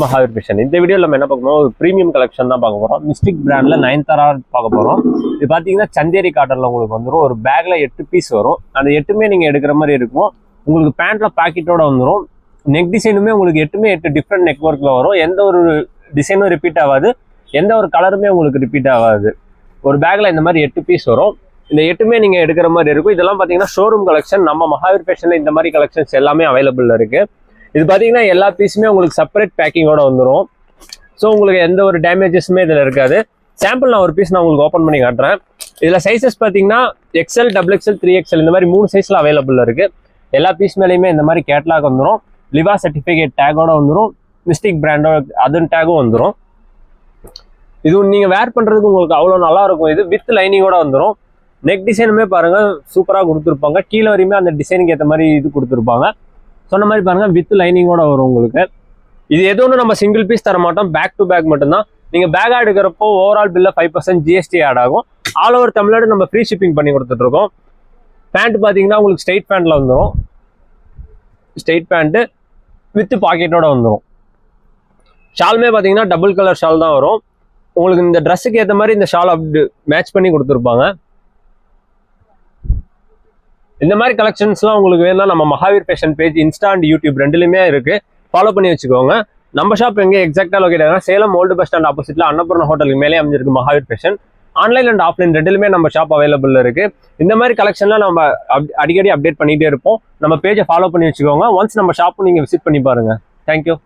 Mahavir fashion. இந்த வீடியோவில் நம்ம என்ன பார்க்க போறோம், ஒரு ப்ரீமியம் கலெக்ஷன் தான் பார்க்க போறோம். மிஸ்டிக் பிராண்ட்ல 9தாரா பார்க்க போறோம். இது பார்த்தீங்கன்னா சந்தேரி காட்டன்ல உங்களுக்கு வந்துடும். ஒரு பேக்ல 8 பீஸ் வரும். அந்த 8மே நீங்க எடுக்கிற மாதிரி இருக்கும். உங்களுக்கு பேண்ட்ல பாக்கெட்டோட வந்துடும். நெக் டிசைனுமே உங்களுக்கு 8 டிஃப்ரெண்ட் நெக் ஒர்க்ல வரும். எந்த ஒரு டிசைனும் ரிப்பீட் ஆகாது, எந்த ஒரு கலருமே உங்களுக்கு ரிப்பீட் ஆகாது. ஒரு பேக்ல இந்த மாதிரி 8 பீஸ் வரும். இந்த 8மே நீங்க எடுக்கிற மாதிரி இருக்கும். இதெல்லாம் பார்த்தீங்கன்னா ஷோரூம் கலெக்ஷன். நம்ம மகாவீர் ஃபேஷன்ல இந்த மாதிரி கலெக்ஷன்ஸ் எல்லாமே அவைலபிள் இருக்கு. இது பார்த்தீங்கன்னா எல்லா பீஸுமே உங்களுக்கு செப்பரேட் பேக்கிங்கோட வந்துடும். ஸோ உங்களுக்கு எந்த ஒரு டேமேஜஸுமே இதில் இருக்காது. சாம்பிள் நான் ஒரு பீஸ் நான் உங்களுக்கு ஓப்பன் பண்ணி காட்டுறேன். இதில் சைஸஸ் பார்த்தீங்கன்னா XL, XXL, 3XL இந்த மாதிரி 3 சைஸில் அவைலபிள் இருக்குது. எல்லா பீஸ் மேலேயுமே இந்த மாதிரி கேட்லாக் வந்துடும். லிவா சர்டிஃபிகேட் டேகோட வந்துடும். மிஸ்டிக் பிராண்டோட அதன் டேகும் வந்துடும். இது நீங்கள் வேர் பண்ணுறதுக்கு உங்களுக்கு அவ்வளோ நல்லா இருக்கும். இது வித் லைனிங்கோட வந்துடும். நெக் டிசைனுமே பாருங்கள் சூப்பராக கொடுத்துருப்பாங்க. கீழே வரையுமே அந்த டிசைனுக்கு ஏற்ற மாதிரி இது கொடுத்துருப்பாங்க. சொன்ன மாதிரி பாருங்க வித் லைனிங்கோட வரும் உங்களுக்கு. இது எது ஒன்று நம்ம சிங்கிள் பீஸ் தர மாட்டோம், பேக் டு பேக் மட்டும்தான். நீங்க பேக்கா எடுக்கிறப்போ ஓவரால் பில்ல 5% GST ஆட் ஆகும். ஆல் ஓவர் தமிழ்நாடு நம்ம ஃப்ரீ ஷிப்பிங் பண்ணி கொடுத்துட்டு இருக்கோம். பேண்ட் பாத்தீங்கன்னா உங்களுக்கு ஸ்ட்ரெயிட் பேண்ட்ல வந்துடும். ஸ்ட்ரெயிட் பேண்ட் வித் பாக்கெட்டோட வந்துடும். ஷாலுமே பாத்தீங்கன்னா டபுள் கலர் ஷால் தான் வரும். உங்களுக்கு இந்த ட்ரெஸ்ஸுக்கு ஏற்ற மாதிரி இந்த ஷால் அப்படி மேட்ச் பண்ணி கொடுத்துருப்பாங்க. இந்த மாதிரி கலெக்ஷன்ஸ்லாம் உங்களுக்கு வேணும்னா நம்ம Mahavir fashion page Insta and YouTube ரெண்டுலையுமே இருக்கு. ஃபாலோ பண்ணி வச்சுக்கோங்க. நம்ம ஷாப் எங்கே எக்ஸாக்டா லொகேட் ஆகுனா சேலம் ஓல்டு பஸ் ஸ்டாண்ட் ஆப்போசிட்ல அன்னபூர்ணா ஹோட்டலுக்கு மேலே அமைஞ்சிருக்கு Mahavir fashion. Online and offline ரெண்டுலுமே நம்ம ஷாப் அவைலபிள் இருக்கு. இந்த மாதிரி கலெக்ஷன்லாம் நம்ம அடிக்கடி அப்டேட் பண்ணிட்டே இருப்போம். நம்ம பேஜை ஃபாலோ பண்ணி வச்சுக்கோங்க. ஒன்ஸ் நம்ம ஷாப்பும் நீங்க விசிட் பண்ணி பாருங்க. தேங்க்யூ.